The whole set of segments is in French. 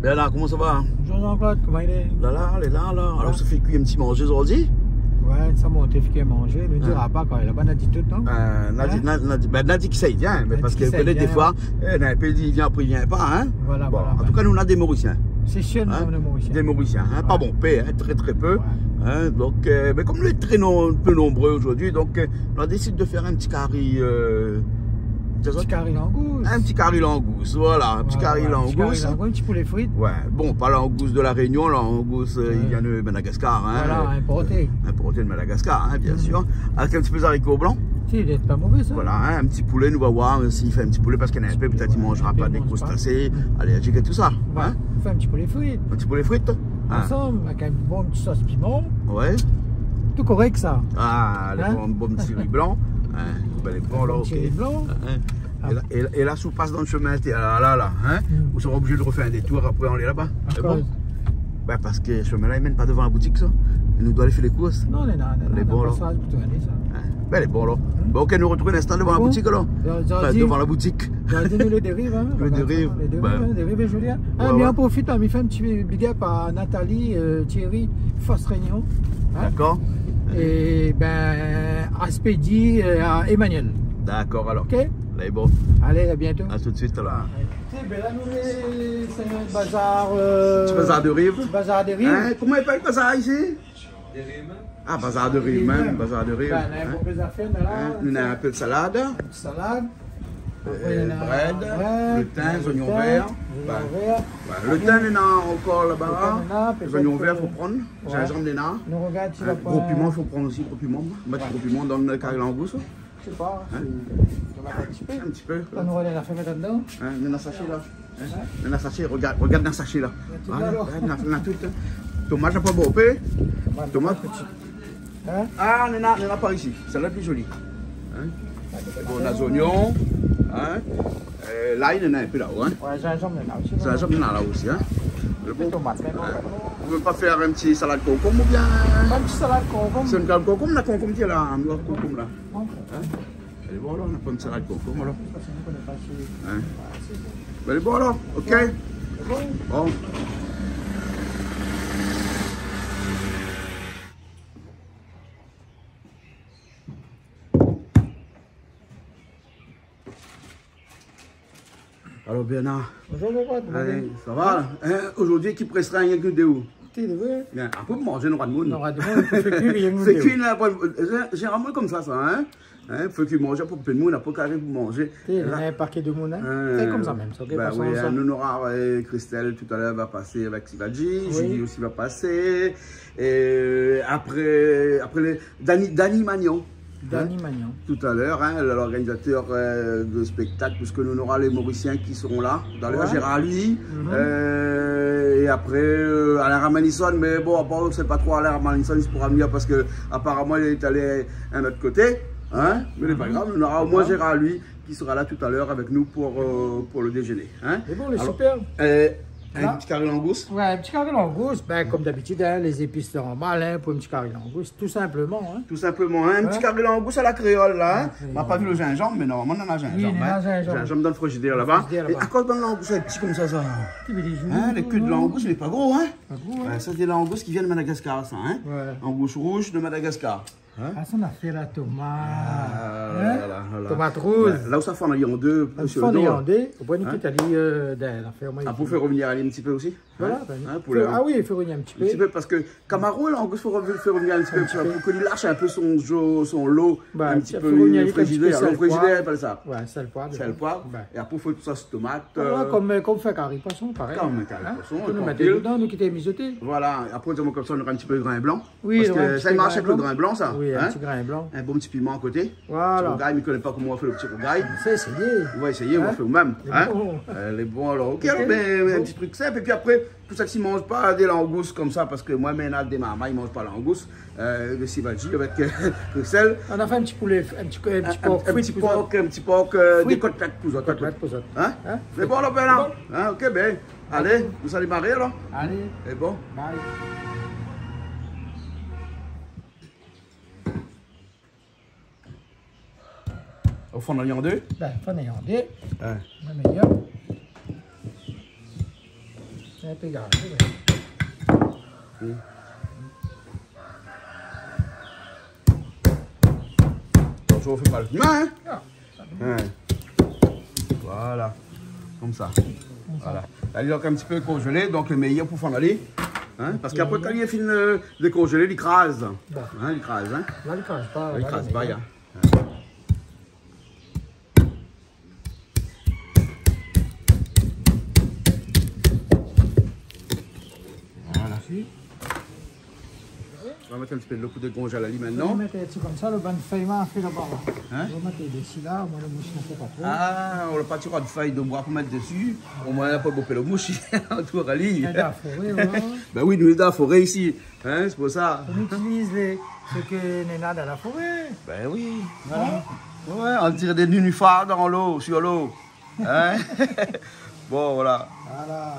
Bernard, comment ça va? Bonjour Jean-Claude, comment il est? Là. Alors, ça fait cuire un petit manger aujourd'hui? Ouais, ça m'a fait manger. Ne dira pas quand il a bonne attitude, non? Nadi qui sait, hein, mais parce que peut-être des fois, un peu il vient, après il vient pas, hein? Voilà, bon, voilà. En tout cas, nous, on a des Mauriciens. C'est sûr, nous, des Mauriciens. Des Mauriciens, hein? Pas bon paix, hein? Très peu. Ouais. Hein? Donc, mais comme nous sommes peu nombreux aujourd'hui, donc on a décidé de faire un petit carré. Un petit carré langouste. Un petit carré langouste, voilà. Un petit carré langouste. Un petit poulet frites. Ouais, bon, pas langouste de la Réunion, langouste, il vient de Madagascar. Hein, voilà, importé. Importé de Madagascar, hein, bien sûr. Avec un petit peu d'haricots blancs. Si, il n'est pas mauvais, ça. Voilà, hein, un petit poulet, nous va voir s'il fait un petit poulet, parce qu'il y en a un peu, peut-être il ne mangera pas des crustacés, allergiques et tout ça. Ouais, hein. On fait un petit poulet frites. Un petit poulet frites. Ensemble, avec un bon petit sauce piment. Ouais. Tout correct, ça. Ah, le bon petit riz blanc. Hein, ben, les bons, là, ok. Riz blanc. Et là, si on passe dans le chemin, là, hein, on sera obligé de refaire un détour, après on est là-bas. C'est bon? Ben, parce que le chemin là, il mène pas devant la boutique, ça. Il nous doit aller faire les courses. Non, les bons, là. Ben, les bons, là. Bon, ok, nous retrouvons l'instant devant la boutique, là. Devant la boutique. Nous les dérives, hein. Les dérives. Les dérives, Julien. Ah, mais on profite, on fait un petit big up à Nathalie, Thierry, Force Réunion. D'accord. Et ben, Aspédi et à Emmanuel. D'accord, alors. Ok. Là, est bon. Allez, à bientôt. À tout de suite, là. Ben là, nous, c'est un bazar. Petit bazar de rive. Petit bazar de rive. Hein? Comment il appelle le bazar ici? Des rives. Ah, bazar de rive, même. Bazar de rive. Ben, on a un peu d'affaires, là. On a un peu de salade. Un peu de salade. Bread, le thym, les oignons verts. Le thym, il y en a encore là-bas. Les oignons verts, il faut prendre. Gingembre, il y en a. Nous regarde si gros piment, il faut prendre aussi gros piment. Mettre gros piment dans le carré langouste. Je sais pas. Un petit peu. On aurait la fait mettre dedans. Il y en a sachet là. Il y en a sachet, regarde dans le sachet là. Voilà, il y en a tout. Tomate, pas beau, tomate. Ah, il n'y en a pas ici. C'est la plus jolie. On a les oignons. Là, il y en a un peu là-haut. Ouais, gingembre, il y en a aussi. Gingembre, il y en a là aussi. Bon. Tomate, vous ne pouvez pas faire un petit salade concombre ou bien? Un petit salade concombre. C'est une salade concombre, la concombre qui est là, un concombre là. Elle est bonne là, on n'a pas une salade concombre là. Elle est bonne là, ok? Bon. Alors Bernard, ça va? Aujourd'hui, qui pressera un peu de où? Un peu manger, nous c'est qu'une généralement comme ça, hein? Il faut qu'il mange pour peu de monde, pour carré pour manger. Il y a un paquet de monde, c'est comme ça même. Oui, nous aura Christelle tout à l'heure va passer avec Sivadji, Julie aussi va passer. Et après Dani Magnon. Danny Magnon. Tout à l'heure, l'organisateur de spectacle, puisque nous aurons les Mauriciens qui seront là. Tout à l'heure, Gérard lui. Et après, Alain Ramanisson, mais bon, on ne sait pas trop Alain Ramanisson, il pourra venir parce qu'apparemment, il est allé à un autre côté. Hein? Mais c'est pas grave, on aura au moins Gérard lui qui sera là tout à l'heure avec nous pour le déjeuner. Hein? C'est bon, c'est super. Un petit carré langouste? Ouais, un petit carré langouste, ben, comme d'habitude, les épices normales pour un petit carré langouste, tout simplement. Hein. Tout simplement, un petit carré langouste à la créole là. On n'a pas vu le gingembre, mais normalement on en a gingembre. Oui, on a gingembre. Gingembre dans le frigidaire là-bas. Et à cause de la langouste, c'est petit comme ça. Le cul de langouste, il n'est pas gros, hein? Pas gros, hein? Ça, c'est des langoustes qui viennent de Madagascar, ça, hein? Langouste rouge de Madagascar. Ah, ça on a fait la tomate. Voilà. Tomate rouge. Là où ça fait en ayant deux. En ayant deux. Au point de Italie, ah, pour faire revenir un petit peu aussi? Voilà. Ah oui, il faut revenir un petit peu. Un petit peu parce que Camaro, il faut revenir un petit peu pour qu'il lâche un peu son lot. Un petit peu le frigidaire. Le frigidaire, pas ça. Ouais, sel poivre. Et après, il faut tout ça sur tomate. Voilà, comme fait carré poisson, pareil. Comme un carré poisson. Nous mettons dedans, nous qui t'es mijoté. Voilà. Après, comme ça, on aura un petit peu de grain blanc. Oui, parce que ça marche avec le grain blanc, ça. Oui, un petit grain blanc. Un bon petit piment à côté. Voilà. Le gars, il ne connaît pas comment on fait le petit rogaille. C'est essayé. On va essayer, on va faire nous-mêmes. Les bons, alors, ok, alors, un petit truc simple. Et puis après, tout ça qui ne mange pas des langoustes comme ça, parce que moi, maintenant, des mamans, ils ne mangent pas langoustes. Le Sivadji avec le sel. On a fait un petit poulet, un petit porc. Un petit porc, des côtelettes pouzottes. Hein? C'est bon, là, ben là. Ok, ben. Allez, vous allez démarrer, alors. Allez. C'est bon. Bye. Au fond, on en a deux? Ben, on en a deux. Le meilleur. Un peu garé, Attention, on fait pas le main, hein? ouais. Voilà, comme ça. Voilà. Là, il est un petit peu congelé, donc le meilleur pour s'en aller. Hein? Parce qu'après, quand il est fini de décongeler, il crase. Bah. Hein, il crase. Hein? Là, il crase pas. Il crase pas, hein. Voilà. On va mettre un petit peu de l'eau pour décongeler à la lit On maintenant. va mettre un petit comme ça, le bain de feuille a fait là-bas. Hein? On va mettre d'ici là, moi le mouche ne fait pas trop. Ah, on n'a pas tiré de feuilles de bois pour mettre dessus. Au moins, on n'a pas boppé le mouche autour à lit. Il y a de la forêt, voilà. Ben oui, nous, il y a de la forêt ici. Hein, c'est pour ça. On utilise ce que n'est là dans la forêt. Ben oui. Voilà. Ouais, on tire des nénuphars dans l'eau, sur l'eau. Hein? Bon, voilà. Voilà.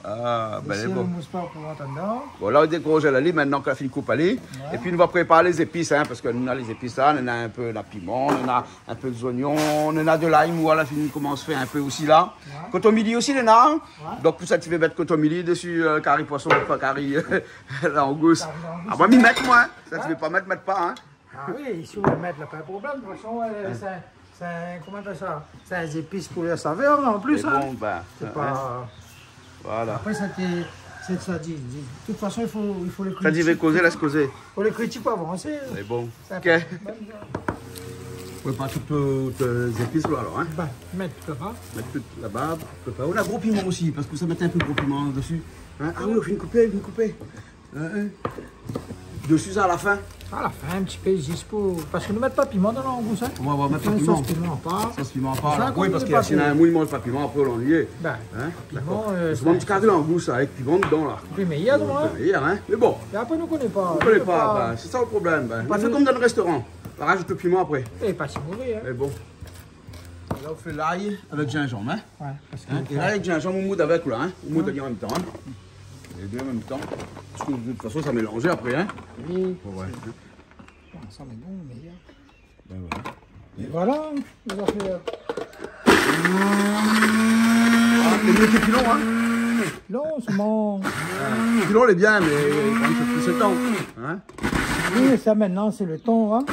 Ah, ben Ici, c'est on bon. ne mousse pas pour attendre. Bon, là, on décongèle la lit maintenant qu'on a fini de couper la lit. Et puis, on va préparer les épices, hein, parce que nous, on a les épices là, on a un peu de piment, on a un peu d'oignons, on a de l'ail, ou à la fin, comment on se fait un peu aussi là. Ouais. Coton mili aussi, on a. Donc, pour ça, tu veux mettre coton mili dessus, curry poisson, pas curry langouste. Ah, bah, m'y mettre, moi. Ça, tu veux pas mettre pas, hein. Ah oui, ici, on va mettre là, pas de problème. De toute façon, comment on appelle ça? C'est un épice pour la saveur, là, en plus. Et Hein. bon, ben. C'est pas... Voilà. Après, ça dit. De toute façon, il faut les critiquer. Ça dit, va causer, laisse causer. Il faut les critiquer pour avancer. C'est bon. Ça Ok. fait bonne Vous pouvez pas toutes les épices là, alors, hein. bah, mettre là-bas. Mettre tout là-bas. On a gros piment aussi, parce que ça mettait un peu de gros piment dessus. Hein? Ah oui, on fait une coupée. Dessus, ça à la fin. À la fin, un petit peu juste pour... Parce que ne mettre pas piment dans l'angousse. Hein. On va mettre Un le piment. sauce piment pas. Sauce piment Ça, pas. comme Oui, on parce dit qu'il y a pas si un mou, il mange pas de piment, après on l'ennuie. Ben, Hein? piment, C'est un petit quart de langouste avec piment dedans là. c'est meilleur, moi. Hier, hein? Mais bon, Et après, nous ne connaissons pas. on ne connaît pas. Ben, c'est ça le problème. Ben. On va faire comme dans le restaurant. On rajoute le piment après. Et pas si mauvais. Hein. Mais bon. Là, on fait l'ail avec gingembre. Hein? Ouais, parce que... Hein? Et l'ail avec gingembre, on moude avec là. Hein? On moude en même temps. Hein? Les deux en même temps. Parce que de toute façon, ça mélangeait après. Hein? Oui, Bon, ouais. ça met bon, meilleur. Ben, voilà. Et voilà, les affaires. Ah, le mieux que pilon, hein? Non, seulement... Le pilon, il est bien, mais quand même, c'est plus le temps. Hein? Oui, ça maintenant, c'est le temps. Hein.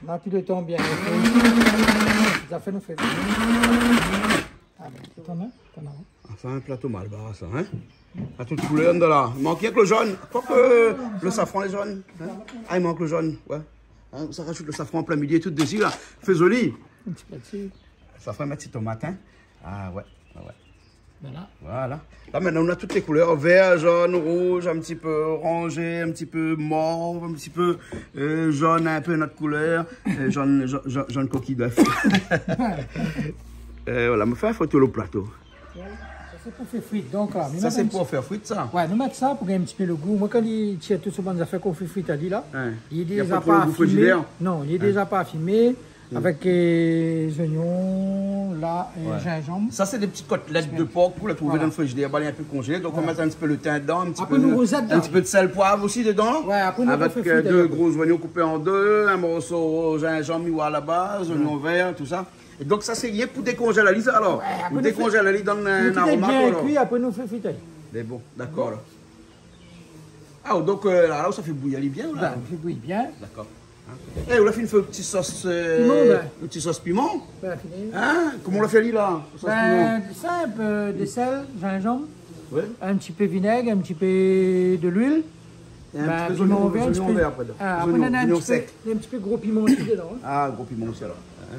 On a plus le temps bien. Ça fait nous fait. Ah ben, t'en as. Enfin, un plateau malbas, ça, hein? À toute couleur de là. Il manque rien que le jaune. Pas que le safran est jaune. Hein? Ah, il manque le jaune, ouais. Hein, ça rajoute le safran en plein midi et tout dessus, là. Fais joli. Un petit peu dessus. Safran, mettre ces tomates, hein? Ah, ouais. Voilà. Voilà. Là, maintenant, on a toutes les couleurs. Vert, jaune, rouge, un petit peu orangé, un petit peu mauve, un petit peu jaune, un peu notre couleur. Jaune coquille d'œuf. Voilà, me faire photo le plateau. Ça, c'est pour faire frites. Donc, là, Ça, c'est pour faire frites, ça. Ouais, nous mettre ça pour gagner un petit peu le goût. Moi, quand il tire toutes ces bonnes affaires qu'on fait frites à dit là, Hein. il est Y a déjà pas trop le pas goût affiné. frigidaire. Non, il est déjà pas affiné. Avec les oignons, là, et gingembre. Ça, c'est des petites côtelettes de porc pour la trouver dans le frigidaire. Elle est un peu congelée. Donc, on va mettre un petit peu le thym dedans, un petit, Après, nous rosette un petit peu de sel poivre aussi dedans. Ouais, après, nous avec on fait deux frites, gros oignons coupés en deux, un morceau de gingembre mis à la base, oignons verts, tout ça. Et donc, ça, c'est rien pour décongeler la lisse alors. Ouais, après, Vous nous décongèlez la lisse dans Nous, un tout est aroma. bien alors. cuit, après nous fait frites. Mais bon, d'accord. Là. Ah, donc là, ça fait bouillir bien là. Ben, on fait bouillir bien. D'accord. Eh, on a fait une petite sauce Piment, ben. une petite sauce piment. Ben, fini. Hein? Comment on l'a fait là? Sauce Ben, simple, de sel, gingembre, piment. Ouais. un petit peu vinaigre, un petit peu de l'huile. Et un Ben, petit peu piment d'oignon vert, un petit peu- vert après. Ah, après, on a un petit peu gros piment aussi dedans. Hein. Ah, gros piment aussi alors. Hein?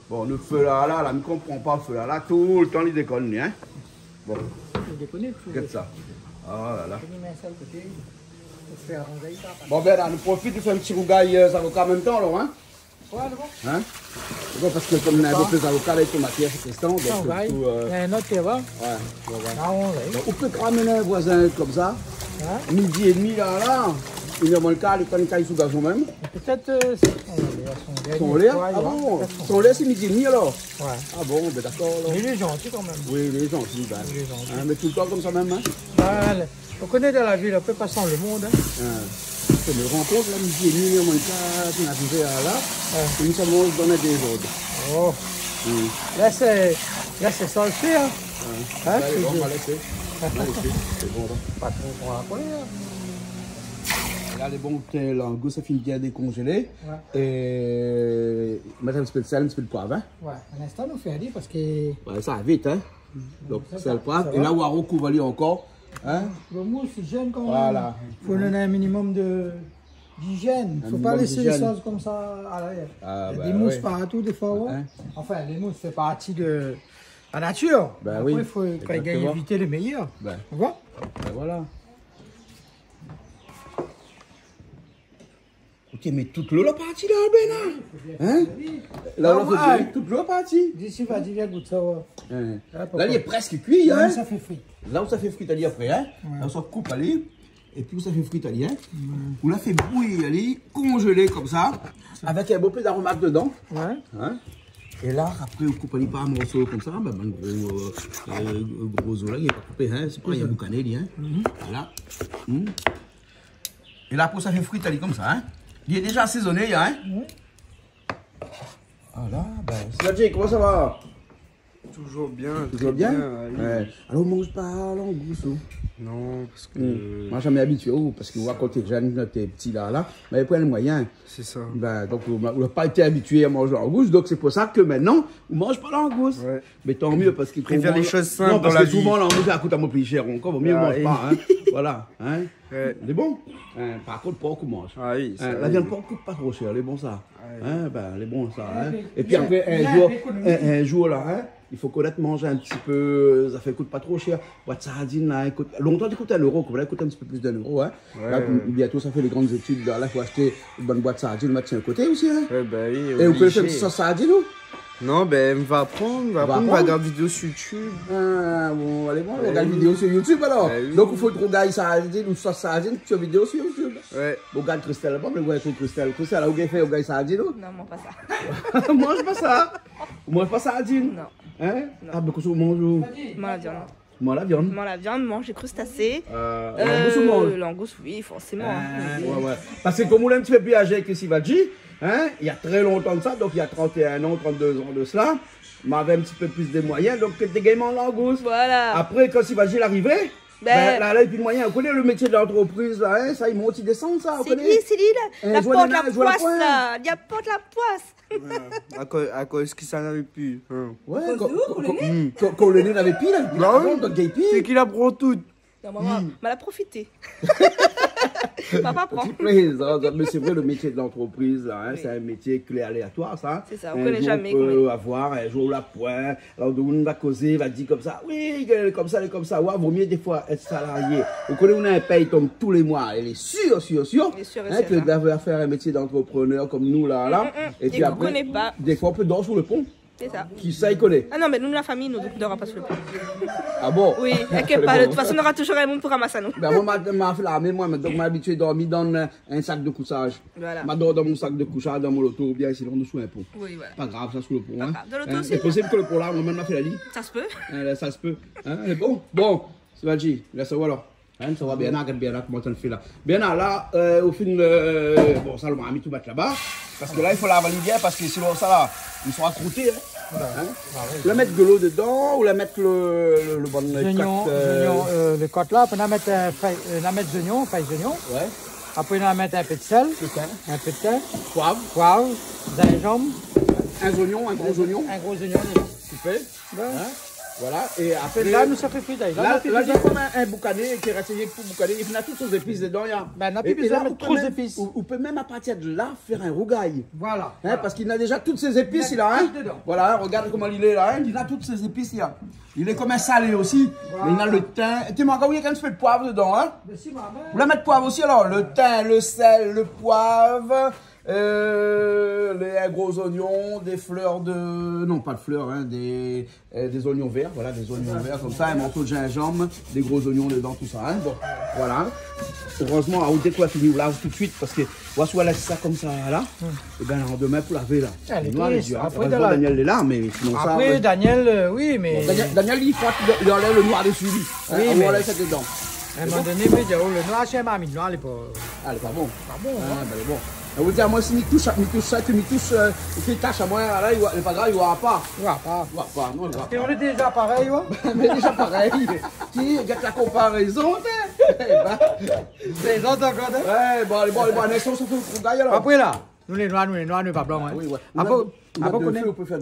Bon, le feu là, on ne comprend pas le feu là, tout le temps il déconne, hein? Bon, Faut déconner, faut regarde ça. Oh là là. mettre ça de côté. Faut faire arranger ça. Bon, ben là, on profite de faire un petit rougail avocat en même temps, alors, hein? Ouais, c'est bon. Hein? Bon, parce que comme on a un peu plus d'avocat avec tomate à cet instant, donc Ça, on va. tout. Il y a un autre qui va. Ouais, ouais, ouais. Là, on va. Donc, on peut ramener un voisin comme ça, Hein? midi et demi là, une heure moins le quart, il prend une caille sous gazon même. Peut-être. Son lait? Ah bon? Son lait, c'est midi et demi alors? Ouais. Ah bon, ben d'accord alors. Mais il est gentil quand même. Oui, les gentils, ben. Il est gentil. Hein, mais tout le temps comme ça même, hein? Ben, on connaît dans la ville, on peut pas sans le monde. Hein. Je me rends compte, là, midi et demi, moins le quart, on est arrivé à là, Ouais. et nous savons se donner des ordres. Oh. Oui. Là, c'est Là, c'est ça le fait. Hein. Hein, Allez, bon, on va laisser. C'est bon, là. pas trop pour après. Hein. Là, les bons langoustes, ça finit bien décongelé. Ouais. Et mettre un petit peu de sel, un petit peu de poivre. Hein. Ouais, un instant, nous fait aller parce que. Ouais, ça va vite, hein. Donc, Ça sel, va, poivre. ça Et va. là, Waro couvre encore. Hein. Le mousse, c'est jeune quand même. Voilà. Il faut donner un minimum d'hygiène. Il ne faut pas minimum laisser les d'hygiène. choses comme ça à l'arrière. Ah, Il y a bah, des mousses ouais. partout, des fois. Ouais. Hein. Enfin, les mousses font partie de la nature. Bah après, oui, il faut quand il exactement. éviter le meilleur. Ben, Tu vois? voilà. Ok, mais toute l'eau la partie là, Ben là. Hein? Là, Ah, on ouais. a toute l'eau partie. D'ici, va dire, goûte ça. Ouais. Hein. Ah, pourquoi? Là, il est presque cuit, hein. Ouais, ça fait frites. Là où ça fait frite, allez après, hein. Là, on s'en coupe, allez. Et puis où ça fait frite, allez, hein. On l'a fait bouillir, allez, congelé comme ça, avec un beau peu d'aromates dedans. Ouais. Hein. Et là, après, on coupe allez, pas un morceau comme ça, ben, gros os là, il n'est pas coupé, hein. C'est pas, il y a boucané, hein. Voilà. Et là, après, ça fait frite, allez, comme ça, hein. Il est déjà assaisonné, hein. Voilà, ben, Sladji, comment ça va? Toujours bien. Toujours bien? Oui. Ouais. Alors, on mange pas langouste, oh. Non, parce que Moi, jamais habitué, oh, parce que moi, quand t'es jeune, t'es petit là, mais il n'y a pas les moyens. c'est ça. Ben, donc, on n'a pas été habitué à manger langouste, donc c'est pour ça que maintenant, on ne mange pas langouste. Ouais. Mais tant mieux, parce qu'il Préfère les choses simples Non, parce dans la que souvent, vie. langouste, ça coûte un peu plus cher. Encore, vaut mieux, on Ah, mange oui. pas. Hein. Voilà. Hein. Ouais. C'est bon. Hein, par contre, porc, on mange. Ah oui, Hein, la viande porc coûte pas trop cher, elle est bon ça. Ouais. Hein, ben, elle est bon ça. Hein. mais- Et puis après, mais- un jour là, hein, il faut connaître manger un petit peu, ça fait coûte pas trop cher. Boîte de sardines là, écoute, longtemps il coûte 1 euro, comme là il coûte un petit peu plus d'1 euro. Hein. Ouais, Là, ouais. bientôt ça fait les grandes études, là il faut acheter une bonne boîte de sardines, mettre sur un côté aussi. Hein. Ouais, bah oui. Et vous pouvez faire une obligé. petite sauce sardine ou? Non, ben, on va apprendre, on va apprendre. regarder vidéo sur YouTube. Ah, bon, allez, bon, on Ouais, regarde oui. une vidéo sur YouTube alors. Ouais, oui. Donc il faut regarder sardine ou sauce sardine sur vidéo sur YouTube. Ouais. Bon, regarde Christelle, bon, mais vous voyez Christelle, là, vous avez fait, vous avez sardine ou? Non, moi pas ça. Mange pas ça. Vous mangez pas sardine? Non. Hein? Non. Ah, mais qu'est-ce que vous mangez? Vous? Moi la viande. Moi, la viande. Moi la viande, manger crustacés. Langouste ou mange? Langouste, oui, forcément. Ouais, ouais. Parce que comme on est un petit peu plus âgé que Sivadji, hein, il y a très longtemps de ça, donc il y a 31 ans, 32 ans de cela, m'avait un petit peu plus de moyens, donc t'es gaiement en langouste. Voilà. Après, quand Sivadji est arrivé, Ben- là, il y a plus de moyens. On connaît le métier de l'entreprise, là, hein, ça, il monte, il descend, ça, on C'est lui, connaît. la jouer porte la- la jouer la poisse pointe. là. Il y a porte la poisse. À cause que ça n'avait plus. Hein. Ouais, quand le nez n'avait plus, là, il Bah oui. donc il y a plus. C'est qu'il apprend tout. Non, maman, elle a profité. Papa prend. Mais c'est vrai, le métier de l'entreprise, là, hein, Oui. c'est un métier clé aléatoire, ça. C'est ça, on Un connaît jour, jamais On peut comment- avoir un jour la pointe, alors on va causer, va dire comme ça, oui, elle est comme ça, ouais, vaut mieux des fois être salarié. Vous connaissez, on a un paye tombe tous les mois, elle est sûre, Elle est sûre et hein, que certaine. d'avoir faire un métier d'entrepreneur comme nous, là. Et puis qu'on après, connaît pas. des fois, on peut dormir sur le pont. C'est ça. Qui ça, il connaît. Ah non, mais nous, la famille, nous ne pas sur le pont. Ah bon? Oui, t'inquiète pas. De toute façon, on aura toujours un monde pour ramasser nous. Ben, moi, m'a fait la même, moi, donc, m'a habitué à dormir dans un sac de couchage. Voilà. M'a dormi dans mon sac de couchage, dans mon auto, ou bien sinon, dessous un pont. Oui, voilà. Pas grave, ça, sous le pont. Hein. grave. De l'auto Hein, aussi, c'est possible que le pont là, on m'a fait la lit. Ça se peut. Hein, là, ça se peut. Hein, c'est bon. Bon, c'est Vadji, laisse voir alors. Hein, ça va bien, regarde bien là, comment on fait là. Bien là, au fin, bon, ça, on m'a mis tout battre là-bas. Parce que là, il faut laver bien, parce que sinon, ça là, ils sont accroutés. Hein. Hein. Ou la mettre de l'eau dedans, ou la mettre le bon Oignons, le côte là, après on va mettre des oignons, feuilles d'oignons. Ouais, Après on va mettre un peu de sel, putain. un peu de thym, Poivre, poivre, gingembre, un oignon, un gros oignon. un gros oignon dedans. Super. Ouais. Hein. Voilà, et après, Et là, nous ça fait frite. là, j'ai comme un boucané qui est resté pour boucaner. Il y a toutes ces épices dedans. Ben, on n'a plus Et besoin de là, mettre trop d'épices. On peut même à partir de là faire un rougail. Voilà. Hein, parce qu'il a déjà toutes ces épices Il y a là. Hein. tout dedans. Voilà, hein, regarde comment il est là. Hein. Il a toutes ces épices là. Il est comme un salé aussi. Voilà. Mais il a le thym. Et tu m'as envoyé un petit peu de poivre dedans. Hein. Mais si, maman. Vous la mettez poivre aussi alors. Le thym, le sel, le poivre. Un gros oignon, des fleurs de... Non, pas de fleurs, hein, des oignons verts, voilà, des oignons verts comme ça, un morceau de gingembre, des gros oignons dedans, tout ça, hein, bon, voilà. Heureusement, dès qu'on a fini, on lave tout de suite, parce que, on va laisser ça comme ça, là, et bien, demain, pour laver, là. Elle est Noir, les triste. yeux, hein. Après, Heureusement, de la- Daniel est là, mais sinon ça... Après, ouais. Daniel, oui, mais Daniel, il frotte, il enlève le noir dessus, lui. Hein, Oui, on mais- va laisser dedans. à un moment donné, mais le noir chez mamie, le noir, il n'est pas Ah, il est pas bon. bon. Ah, ben, il est bon. On vous dit, moi, si il touche ça, il fait tâche à moi, là, il n'est pas grave, il ne voit pas. Il va pas. Il ne voit pas, non, il ne voit pas. Et on est déjà pareil, ouais. Mais déjà pareil. Qui regarde la comparaison, C'est les autres encore, hein. ouais, bon, on est sur le gars, là. Après là, nous les noirs, nous pas blancs, hein. Oui, ouais. Après, On peut faire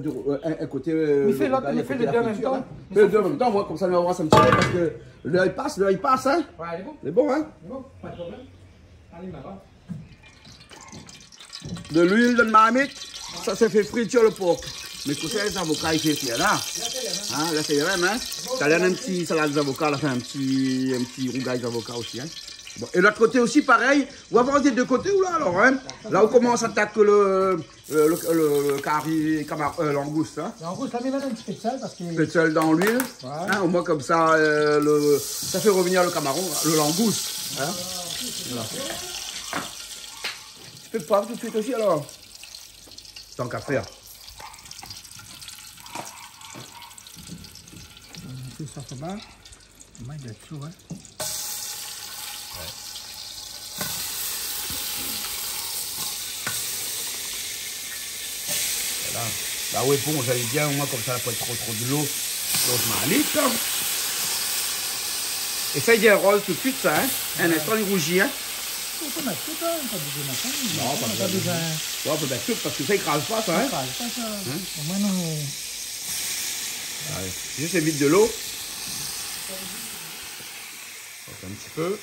un côté. il fait l'autre, il fait les deux en même temps. Il fait les deux en même temps, moi, comme ça, on va voir ça me tire parce que l'heure il passe, hein. Ouais, il est bon. C'est bon, hein. C'est bon, pas de problème. Allez, ma va. De l'huile de marmite, ça se fait friture le porc. Mais pour ça, les avocats, ils font là. Hein, là, c'est les mêmes, hein. Ça a l'air un petit salade d'avocat, là, fait un petit rougail d'avocat aussi, hein. Bon, et l'autre côté aussi, pareil. On va voir des deux côtés ou là, alors, hein. Là, on commence à attaquer le langouste, hein. Langouste, là, mais mettre un petit peu de sel parce que. Le sel dans l'huile. Ouais. Hein, au moins, comme ça, ça fait revenir le camaron, le langouste. Hein. Voilà. Tu peux poivre tout de suite aussi, alors. Tant qu'à faire. Tout ça, c'est bon. Moi, il y a tout, hein. Voilà. Bah oui, bon, j'allais bien, au moins, comme ça, pas trop de l'eau. Donc, malique, hein. Essaye de rose tout de suite, ça, hein. Un instant, il rougit, hein. On peut mettre tout, hein. Pas besoin de mettre. Non, pas besoin. Ouais, on peut mettre tout parce que ça écrase pas, ça, hein. Pas ça. Au moins, non. Allez, juste évite de l'eau. Un petit peu.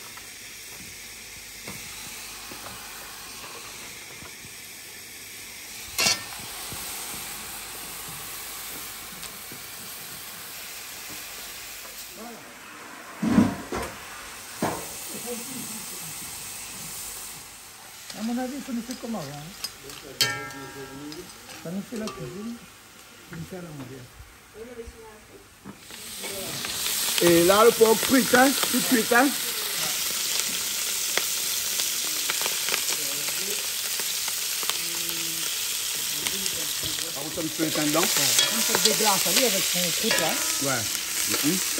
À mon avis, ça nous fait comment, hein. Ça nous fait la cuisine. Ça nous fait à la manger. Et là, le porc cuit, hein, tout de suite, hein. On peut mettre un dedans. On peut déglacer avec son truc là. Ouais.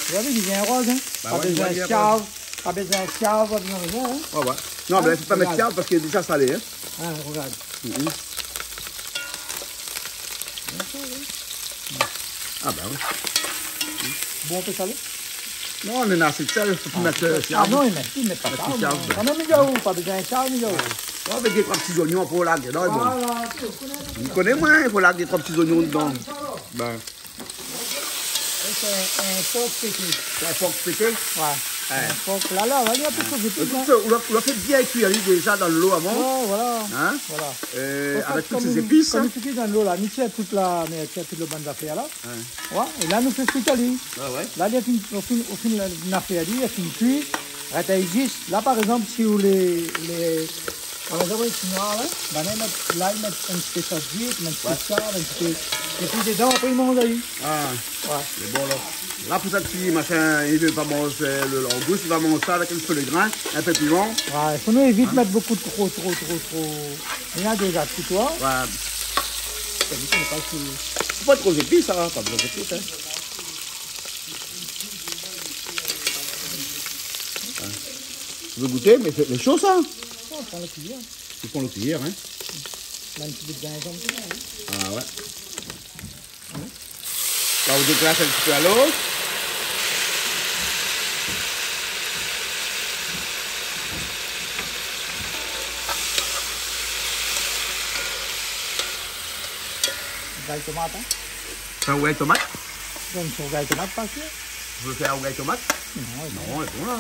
Vous avez, il vient rose, hein. Bah Pas ouais, besoin il de vient chave. Pas besoin de chave, pas besoin de rien, hein. Ouais, ouais. Non, mais il ne faut pas mettre fiable parce qu'il est déjà salé, hein. Ah, regarde. Ah, bah oui. Bon, on peut saler? Non, on est assez de sel, il faut plus mettre Ah fiable. non, il met pas ça. Petit chave. Ah non, mais il y a où? Pas besoin de chave, il y a où? Ouais, avec des 3 petits oignons pour laguer dedans. Bon. Voilà, tu connais. Vous connaissez moi, il faut laguer des 3 petits oignons dedans. Ben, C'est un porc pété. c'est un porc pété. Ouais. Un porc là, on va dire tout ça, j'ai tout ça. On l'a fait bien cuire lui, déjà dans l'eau avant. Oh, voilà. Hein? Voilà. Avec toutes ces épices. Comme il suffit dans l'eau, là, nous tient toute la, mais tient toute le banc d'affaires là. Ouais. Et là, nous faisons ce qu'il y a. Ouais. Là, il y a une affaire, il y a une cuit. Là, par exemple, si vous les par exemple, là, ils mettent un petit peu de sauce, un petit peu de sable, un petit peu. Et puis dedans, après, ils mangent là. Ah, Ouais. c'est bon là. Là, pour ça, petit machin, il ne veut pas manger le langouste, il va manger ça avec un petit peu de grain, un peu piment. Ouais, il faut nous éviter de mettre beaucoup de trop. Il y a déjà tout toi. Ouais. C'est pas trop épices, ça, pas trop épices, hein. Tu veux goûter, mais c'est chaud ça. On prend la cuillère. Tu prends le cuillère, hein. Un petit peu de gingembre dedans. Ah ouais. Là, on déclasse un petit peu à l'eau. Gaille tomate, hein. C'est un rougail tomate. Donc, sur gaille tomate, pas sûr. Je veux faire un rougail tomate. Non, Non, c'est bon là.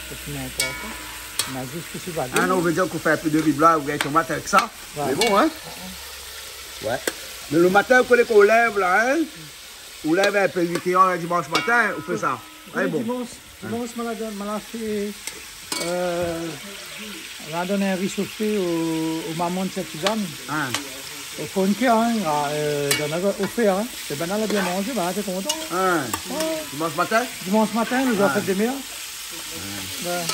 c'est n'importe quoi. On a juste que c'est valide. Ah non, on veut dire qu'on fait un peu de riz blanc, rougail tomate avec ça. Ouais. C'est bon, hein. Ouais. Mais le matin, vous connaissez qu'on lève là, hein. On lève un peu 8 heures le dimanche matin, on fait ça. Ouais, bon. Dimanche, on a fait. On a donné un riz chauffé aux mamans de cette Suzanne. Hein. Au fond de cœur, hein. On a offert, hein. C'est ben elle a bien mangé, ben t'es content. Hein. Ouais. Dimanche matin. Dimanche matin, nous avons fait des meilleurs. Ben,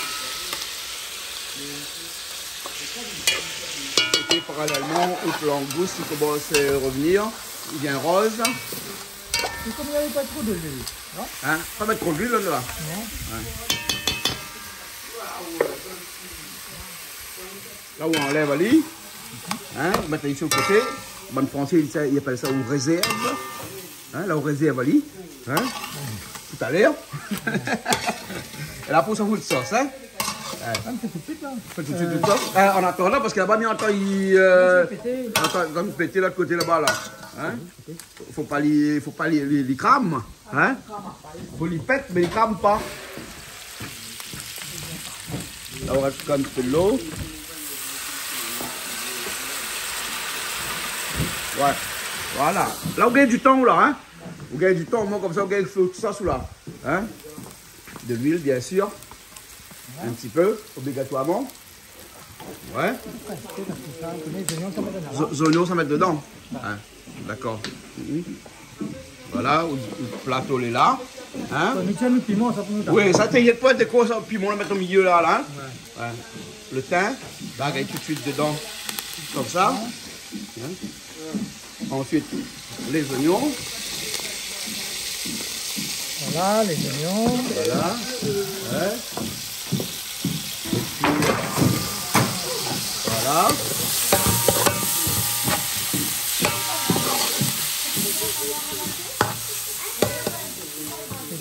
Et parallèlement, au langouste, il commence à revenir. Il vient rose. c'est comme il n'y avait pas trop de l'huile. Hein. Pas mettre trop d'huile là. Non. Là où on enlève Ali. Hein, on met ici au côté. En français, il appelle ça une réserve. Hein, là, on réserve Ali. Hein, tout à l'heure. Et là, pour ça, vous de sauce. Hein. On fait tout de suite là. Fait tout de suite de sauce. En attendant, parce que là-bas, il entend péter l'autre côté là-bas. Là. Hein. Faut pas les crames. Hein. Faut les péter, mais les crames pas. Là, on reste un petit peu de l'eau. Ouais, voilà. Là, vous gagnez du temps, là, hein. Vous gagnez du temps, moi, comme ça, vous gagnez tout ça sous là. Hein. De l'huile, bien sûr. Un petit peu, obligatoirement. Ouais. Les oignons, ça met dedans. Hein. D'accord. Voilà, le plateau est là. Hein? Oui, ça t'inquiète pas, de quoi ça, le piment, on le met au milieu là. Là. Ouais. Le thym, là, il tout de suite dedans. Comme ça. Hein? Ensuite, les oignons. Voilà, les oignons. Voilà. Ouais. Et puis, voilà.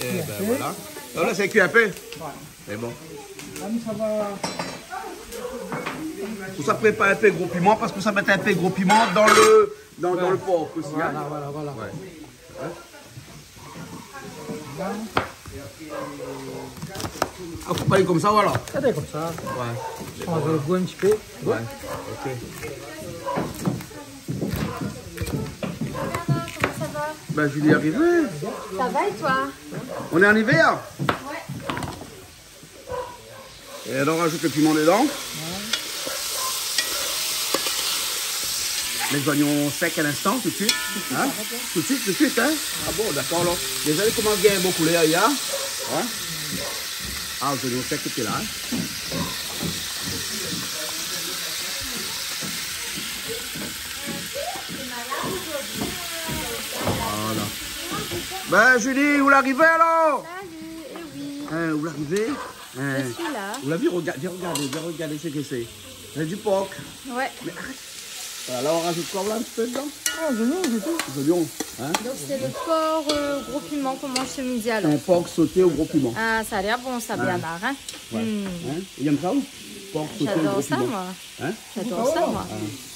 Et ben voilà. Alors là, c'est cuit un peu. Ouais. C'est bon. Ça va. Pour ça, préparer un peu gros piment, parce que ça met un peu gros piment dans le porc aussi. Voilà, hein. voilà. Ouais. Ah, faut pas aller comme ça, voilà. C'est comme ça. Ouais. On va le goût un petit peu. Ouais. Ok. Comment ça va? Ben, Julie est arrivée. Ça va et toi? On est en hiver. Ouais. Et alors, on rajoute le piment dedans. Les oignons secs à l'instant, tout de suite. Hein? Tout de suite, hein? Ah bon, d'accord, là. Désolé comment bien beaucoup là, il y a. Ouais. Ah, les oignons secs étaient là. Hein? Voilà. Ben, Julie, où l'arrivée alors? Salut, eh oui. Hein, où l'arrivée? Hein? Je suis là. Vous l'avez vu? Regardez ce que c'est. C'est du porc. Ouais. Mais arrête. Alors, on rajoute quoi là un petit peu dedans? Ah, les oignons, c'est tout. Les oignons. Hein? Donc c'est le porc gros piment qu'on mange ce midi alors. Un porc sauté au gros piment. Ah, ça a l'air bon ça, Bernard. Hein? Ouais. Hein? Il aime ça ou? Porc sauté au gros J'adore ça piment. moi. Hein? J'adore ça moi.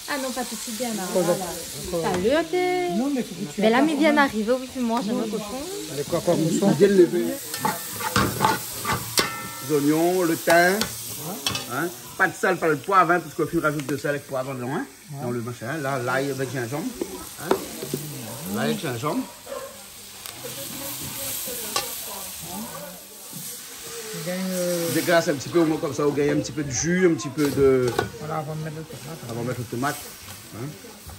Ah non, pas tout de suite Bernard. Voilà. Salut t'es. Non, mais faut que tu Mais là, mais bien arrivé au puis manger un cochon. Allez, quoi, cochon. Bien levé. Les oignons, le thym. Hein? Pas de sel, pas de poivre, hein, parce qu'au fur et à mesure de sel avec poivre dedans, hein, dans le machin. Là, l'ail avec gingembre. Hein? L'ail avec gingembre. Déglace un petit peu au moins comme ça, on gagne un petit peu de jus, un petit peu de... Voilà, avant de mettre le tomate. Avant de mettre le tomate. Hein?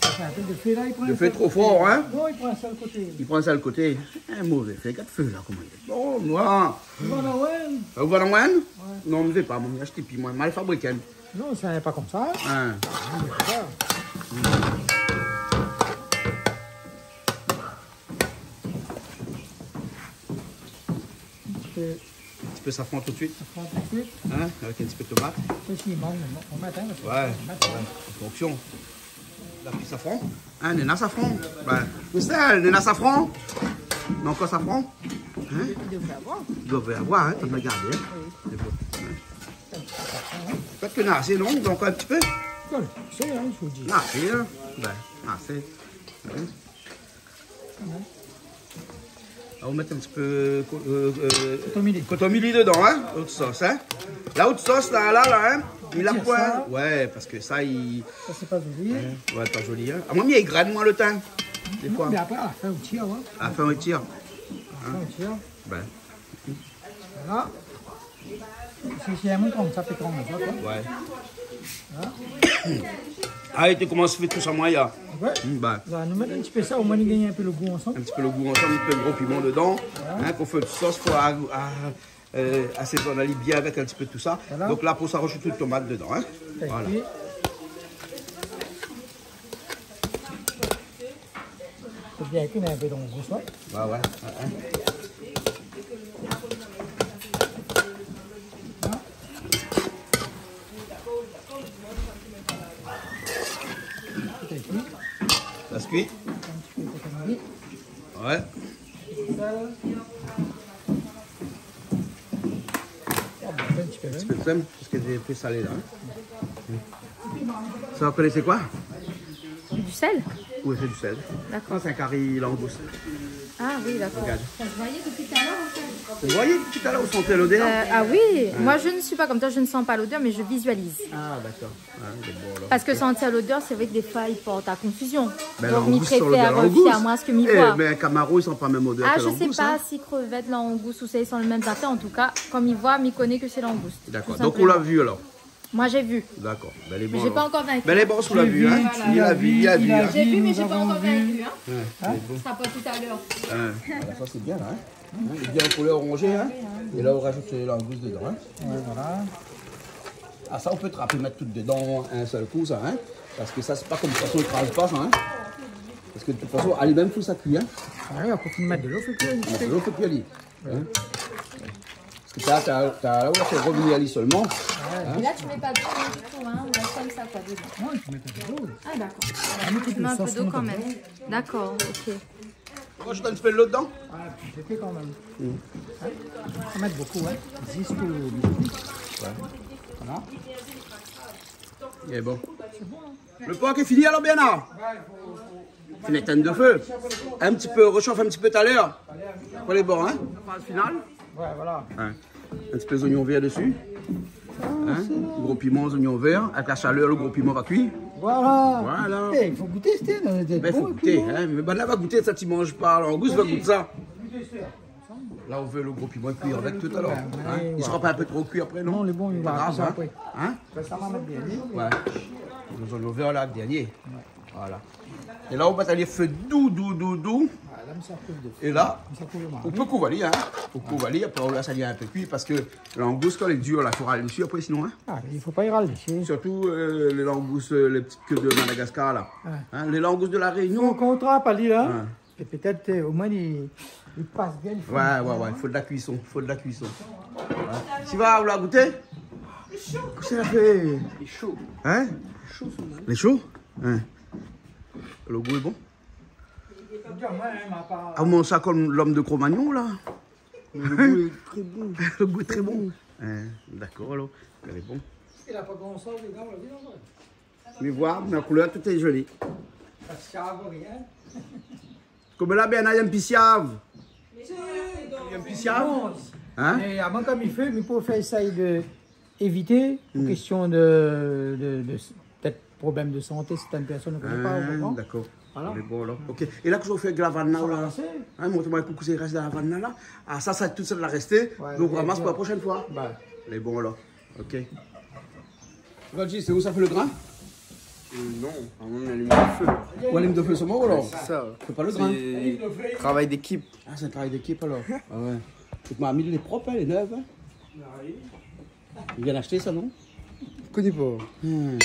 C'est un peu de feu là, il prend Le feu est trop fort, hein? Non, il prend ça le côté. Il prend ça le côté. Un mauvais fait, 4 feux là, comment il est bon, moi. Voilà, ouais. Vous allez en non, ne vais pas, mon acheter puis moi, mal fabriqué. Non, ça n'est pas comme ça. Hein? Un petit peu safran tout de suite. Ça prend tout de suite. Hein? Avec un petit peu de tomate. Aussi, il manque au matin. Ouais, en fonction. La petite safran. Hein, Néna safran. Ben, c'est ça, Néna safran. Mais encore safran. Hein? Il devrait avoir. Il devrait avoir, hein, comme regarder. Hein? Peut-être que n'a assez, non? Encore un petit peu? Voilà, c'est, hein, je vous dis. N'a assez, hein? Ben, assez. Hein? On va mettre un petit peu cotomili dedans, hein? Haute sauce, hein? La haute sauce, là, hein? Il a point. Ouais, parce que ça, il. Ça, c'est pas joli. Ouais, pas joli, hein? Ah, moi, il graine, moi, le thym. Des fois. Mais après, à la fin, on tire, hein. À la fin, on tire. À la fin, on tire. Ben, Voilà. C'est un mouton, ça fait comme ça, quoi. ouais. Ah, et tu commences à faire tout ça, moi, il y a. Ouais. Ben, Là, nous mettons un petit peu ça, au moins, nous gagnons un peu le goût ensemble. un petit peu le goût ensemble, un petit peu de gros piment dedans. Hein, qu'on fait de sauce pour assaisonner bien avec un petit peu de tout ça. Voilà. Donc là, pour ça, rajouter de tomate dedans, hein? Voilà. Il faut bien qu'il y ait un peu dans le goût, ça. Ouais, ouais. Hein. biscuit. Ouais. Un petit peu, Un petit peu de sel, parce que j'ai fait salé là. Ça, vous connaissez quoi? Du sel? Oui, c'est du sel. D'accord. Non, c'est un curry langouste. Ah oui, d'accord. Regarde. Ça se voyait depuis tout à l'heure en fait. Vous voyez tout à l'heure, vous sentez l'odeur? Ah oui, moi je ne suis pas comme toi, je ne sens pas l'odeur, mais je visualise. Ah, d'accord. Ah, bon, alors. Parce que sentir l'odeur, c'est vrai que des fois il porte à confusion. Ben, Donc, il langouste sur préfère l'odeur langouste. fier moi ce que m'y Eh, voit. mais un camaro, ils sont pas même odeur Ah, que je sais langouste. pas Hein. si crevette, langouste ou ça, ils sont le même affaire. En tout cas, comme il voit, m'y connaît que c'est langouste. D'accord. tout Donc, on simplement. l'a vu alors. Moi j'ai vu, D'accord. Ben, les mais bons. j'ai pas alors. encore vaincu. Ben, les bons, on l'a vu. Hein. Voilà. Il a vu, il a vu. Hein. J'ai vu, mais j'ai Nous pas avons encore vu. vaincu. Hein. Ouais, les bons. Ce sera pas tout à l'heure. Voilà, ça, c'est bien là. Hein. Il est bien au poulet orangé. Hein. Et là, on rajoute les langoustes dedans. Hein. Ouais, voilà. Ah, ça, on peut trapper, mettre tout dedans un seul coup, ça. Hein. Parce que ça, c'est pas comme de toute façon, il ne crase pas, ça. Hein. Parce que de toute façon, elle même faut ça cuit. Hein. Ah oui, après, il faut mettre de l'eau, faut que Mais l'eau, faut cuire. Hein. Parce que t'as là où c'est revenu à lit seulement. Et là, tu mets pas d'eau du tout, hein. On laisse comme ça, quoi, dedans. Non, il faut mettre de l'eau. Ah, d'accord. Ah, Tu mets un peu d'eau quand même. D'accord, ok. Moi, je donne un petit peu de l'eau dedans. Ah, puis j'ai fait quand même. Hein? Faut mettre beaucoup, hein. 10 pour le biscuit. Voilà. Il est bon. Le porc est fini alors, Bernard? Une éteinte de feu. Un petit peu, réchauffe un petit peu tout à l'heure. Pour les bords, hein? La phase finale. Ouais, voilà. Hein. Un petit peu d'oignons verts dessus. Hein? Gros piment, oignons verts. Avec la chaleur, le gros piment va cuire. Voilà. Voilà. Eh, il faut goûter, c'était. Ben, il faut goûter. Hein? Mais ben, là, va goûter ça, tu manges pas. L'angouste va goûter ça. Là, on veut le gros piment cuire avec tout à l'heure. Hein? Il sera pas un peu trop cuit après, non? Non, les bons, il Pas va grave, ça hein? après. Hein? Ça va mettre bien. Ouais. Nous allons vers là, le dernier. Voilà. Et là, on va aller feu doux. Ah, là, ça coule de Et là, ça coule le on peut couvaler, hein. On peut couvaler, après on laisse ça devient un peu cuit parce que la langouste, quand elle est dure, là, il faut râler dessus après sinon, hein. Ah, il faut pas y râler. Surtout les langoustes, les petites queues de Madagascar, là. Ouais. Hein, les langoustes de la Au Réunion. contraire, pas dit là. Ouais. Et peut-être au moins il passe bien. Ouais, il faut de la cuisson, Voilà. Tu vas, vous la goûter? Qu'est-ce que ça fait? Il est chaud. Hein? Il est chaud? Hein? Le goût est bon? Ah, on mange ça comme l'homme de Cro-Magnon, là? Le goût est très bon. Le goût est très bon. Hein, d'accord, alors. Elle est bon. Il a pas grand chose, les gars, on l'a dit, non? Mais voir, mais la couleur, tout est joli. Ça ne sert à rien. Comme là, ben, il y a un pissiave. Il y a un pissiave. Hein? Et avant, comme il fait, mais pour faire ça, éviter, pour question de peut-être problème de santé, certaines personnes ne connaissent pas. Vraiment. D'accord. Voilà. Mais bon, alors. Ok. Et là, que je fais avec la vanna, là. passer. Hein, montrez-moi un coup que reste dans la vanna, là. Ah, ça, tout ça va rester. Ouais, Donc, on bien, ramasse bien. pour la prochaine fois. Bah, Elle est bon, alors. Ok. Roger, c'est où ça fait le grain? Non, on allume le feu. Ou allume de feu seulement, alors? C'est ça. C'est pas le grain. C'est travail d'équipe. Ah, c'est un travail d'équipe, alors. Ah ouais. Donc, ma amie, elle est propre, elle est neuve. Hein. Il vient d'acheter ça, non? Je connais pas. Hmm.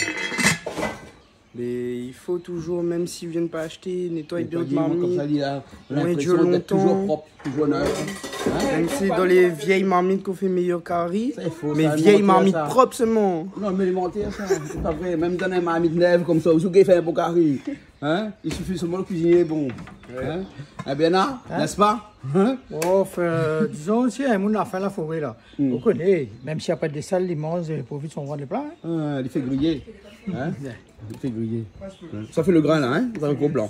Mais il faut toujours, même s'ils viennent pas acheter, nettoyer bien Nettoyer, votre moi, comme ça, marmite. il a Ouais, l'impression Dieu d'être toujours longtemps. propre, toujours neuf. Hein? Même si c'est dans les vieilles marmites qu'on fait meilleur carré. Ça, il faut, Mais ça, vieilles alimentaire, marmites ça. propres seulement. Non, mais alimentaire, ça, c'est pas vrai. Même dans un marmite neuve comme ça, vous savez, fait un bon carré. Hein? Il suffit seulement le cuisinier bon. Hein? Eh bien là, n'est-ce pas? Hein? bon, disons aussi, un monde a fait la forêt là. Vous connaissez, même s'il n'y a pas de salles, les mange, les profits sont vendus plein. Hein? Ah, il fait griller. Hein? Il fait griller. Ça fait le grain là, hein? Dans le gros blanc.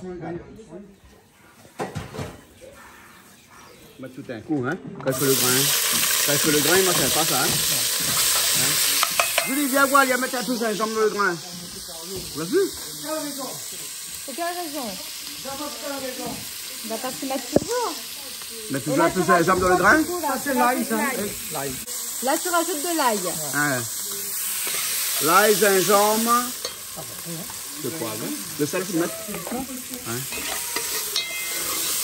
On va tout un coup, hein? Quand il fait le grain. Quand il fait le grain, il ne pas ça, hein? Hein? Julie, viens voir, il y a mettre un peu ça, jambe dans le grain. Vous l'avez vu? Pour quelle raison? Bah parce qu'il m'a toujours. Mettre toujours un peu ça, jambe dans le grain? Ça, c'est l'ail, ça. L'ail. Là, tu rajoutes de l'ail. Hein? L'ail, gingembre. Le poivre. Le sel, faut le mettre. Hein?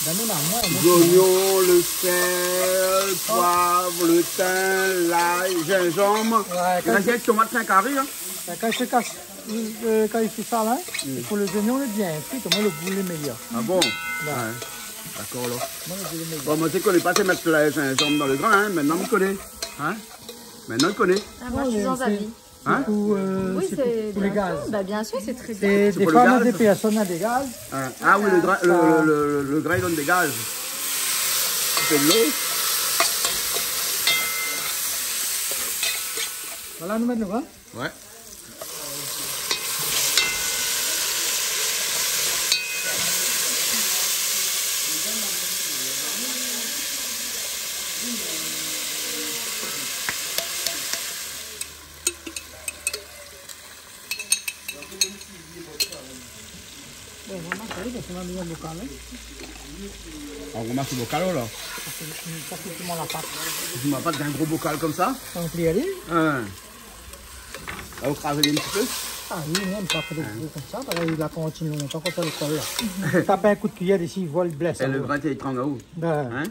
Donne-nous la main, moi. L'oignon, le sel, le poivre, le thym, l'ail, gingembre. Ouais, Il reste des tomates 5 carrés. Hein? Quand il se casse, quand il fait ça là, il faut le oignon le bien cuit, au moins le goût est meilleur. Ah bon? Là. Ouais. D'accord, là. Moi, le goût est meilleur. Bon, moi, je connais pas te mettre le gingembre dans le grain, hein. Maintenant, je connais. Hein? Maintenant, je connais. Ah, moi, je suis sans avis. Hein? Oui, c'est c'est pour les bien gaz. sûr. Bah, bien sûr, c'est très bien. C'est C'est des pour le femmes gaz. et des personnes à des gaz. Ah oui, le grain donne des gaz. C'est de l'eau. Voilà, nous mettons le grain. Ouais. Bon, on va marcher parce qu'on a besoin de bocal. On ramasse le bocal là. Ça fait tout le monde la pâte. Tu m'as pas d'un gros bocal comme ça. On plie aller. Hein. Là, vous craser un petit peu. Ah oui, même pas fait des gros comme ça, parce qu'il a continué longtemps comme ça le col là. Tape un coup de cuillère ici, il voit le blesse. Et le grain, t'es étrange à où? Ben, Hein?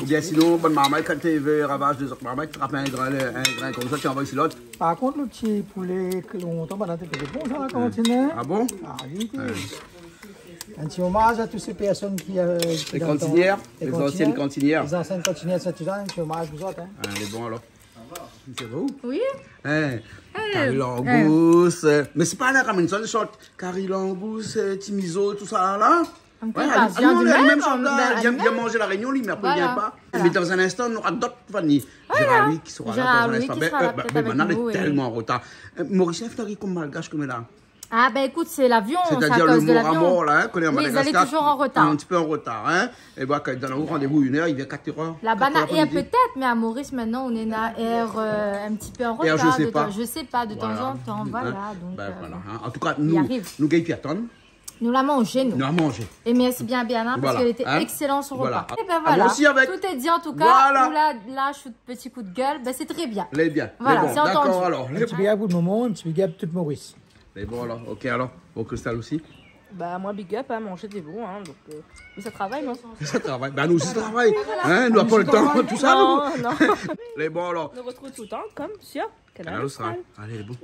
Ou bien sinon, bonne marmaille, quand tu veux ravage des autres marmailles, tu frappes un grain comme ça, tu envoies ici l'autre. par contre, le petit poulet que longtemps, ben, c'était bon ça la cantine. Ah bon? Ah oui, un petit hommage à toutes ces personnes qui... Les cantinières, les anciennes cantinières. Les anciennes cantinières de Saint-Hilaire, un petit hommage vous autres. Hein. Ah, elle est bon alors. C'est beau? Oui. Hein? Carrie Langousse. Mais c'est pas là comme une seule sorte. Carrie Langousse, Timiso, tout ça là. Ouais, vient du même même, il vient manger la réunion, lui, mais après il vient pas. Voilà. Mais dans un instant, on aura d'autres familles. Gérard Louis qui sera là dans un instant. Mais maintenant, elle est tellement en retard. Mauricien, Fleury comme malgache comme là. Ah ben écoute, c'est l'avion, c'est à C'est-à-dire le cause de mort à l'avion. mort, là, hein, qu'on est en Oui, ils Madagascar. allaient toujours en retard. Un petit peu en retard, hein. Et bah, quand dans le rendez-vous 1 heure, il vient 4 heures. Là-bas, et peut-être, mais à Maurice, maintenant, on est à R un petit peu en retard. je sais pas. Je sais pas, de temps en temps, voilà. Donc, Ben, voilà, hein. En tout cas, il nous, arrive. gars, qui attendent, nous la mangé, nous. nous à manger. Et merci bien, hein, parce Voilà, qu'elle était hein. excellente son Voilà. repas. Et ben Ah, voilà, moi aussi avec. tout est dit en tout cas. Voilà. Ou là, je suis petit coup de gueule, ben c'est très bien. Les bien. Voilà, Les bons. c'est entendu. D'accord, alors. Un petit big up pour le moment, un petit big up pour toute Maurice. Les bons, alors. Ok, alors. Bon, Cristal aussi. Bah, moi, big up, hein, manger des bons, hein, donc... Mais ça travaille, non? Ça travaille. Ben, nous aussi, ça travaille. Hein, nous n'avons pas le temps, tout ça, nous. Non. Les bons, alors. On retrouve tout le temps, comme sur Canal Alors, ça. Austral. Allez, les bons.